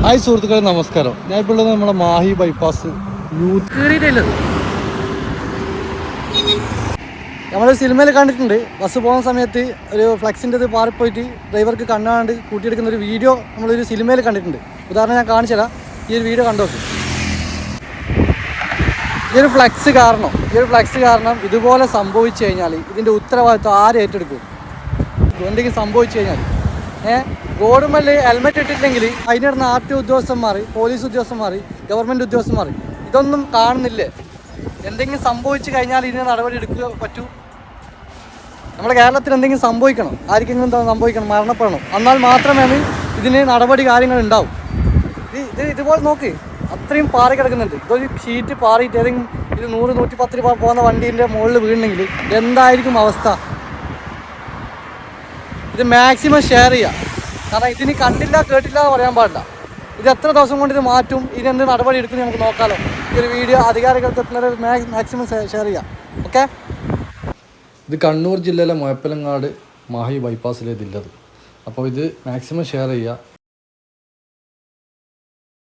Hi സുഹൃത്തുക്കളെ, നമസ്കാരം. ഞാൻ ഇപ്പോൾ ഉള്ളത് നമ്മുടെ മാഹി ബൈപ്പാസ് യൂത്ത് കയറിയിട്ടുള്ളത്. നമ്മൾ സിനിമയിൽ കണ്ടിട്ടുണ്ട്, ബസ് പോകുന്ന സമയത്ത് ഒരു ഫ്ലെക്സിൻ്റെ ഇത് പാറിപ്പോയിട്ട് ഡ്രൈവർക്ക് കണ്ണാണ്ട് കൂട്ടിയെടുക്കുന്ന ഒരു വീഡിയോ നമ്മളൊരു സിനിമയിൽ കണ്ടിട്ടുണ്ട്. ഉദാഹരണം ഞാൻ കാണിച്ചു തരാം. ഈ ഒരു വീഡിയോ കണ്ടോക്ക്. ഈ ഒരു ഫ്ലെക്സ് കാരണം ഇതുപോലെ സംഭവിച്ചു കഴിഞ്ഞാൽ ഇതിൻ്റെ ഉത്തരവാദിത്വം ആര് ഏറ്റെടുക്കും? എന്തെങ്കിലും സംഭവിച്ചു കഴിഞ്ഞാൽ റോഡ് മേൽ ഹെൽമെറ്റ് ഇട്ടില്ലെങ്കിൽ അതിനിടുന്ന RTO ഉദ്യോഗസ്ഥന്മാർ, പോലീസ് ഉദ്യോഗസ്ഥന്മാർ, ഗവൺമെൻറ് ഉദ്യോഗസ്ഥന്മാർ ഇതൊന്നും കാണുന്നില്ലേ? എന്തെങ്കിലും സംഭവിച്ചു കഴിഞ്ഞാൽ ഇതിന് നടപടി എടുക്കുക പറ്റൂ. നമ്മുടെ കേരളത്തിൽ എന്തെങ്കിലും സംഭവിക്കണം, ആർക്കെങ്കിലും സംഭവിക്കണം, മരണപ്പെടണം, എന്നാൽ മാത്രമേ ഇതിന് നടപടി കാര്യങ്ങൾ ഉണ്ടാവും. ഇതുപോലെ നോക്ക്, അത്രയും പാറി കിടക്കുന്നുണ്ട്. ഇതൊരു ഷീറ്റ് പാറിയിട്ട് ഏതെങ്കിലും ഇത് 100-110 രൂപ പോകുന്ന വണ്ടീൻ്റെ മുകളിൽ വീണെങ്കിൽ എന്തായിരിക്കും അവസ്ഥ? ഇത് മാക്സിമം ഷെയർ ചെയ്യുക. കാരണം ഇതിന് കണ്ടില്ല കേട്ടില്ല എന്ന് പറയാൻ പാടില്ല. ഇത് എത്ര ദിവസം കൊണ്ട് ഇത് മാറ്റും, ഇതിനെന്ത് നടപടി എടുക്കും നമുക്ക് നോക്കാമല്ലോ. ഈ ഒരു വീഡിയോ അധികാരികൾക്ക് എത്തുന്നത് മാക്സിമം ഷെയർ ചെയ്യാം. ഓക്കെ. ഇത് കണ്ണൂർ ജില്ലയിലെ മുഴപ്പിലങ്ങാട് മാഹി ബൈപ്പാസിലേതില്ലത്. അപ്പോൾ ഇത് മാക്സിമം ഷെയർ ചെയ്യുക.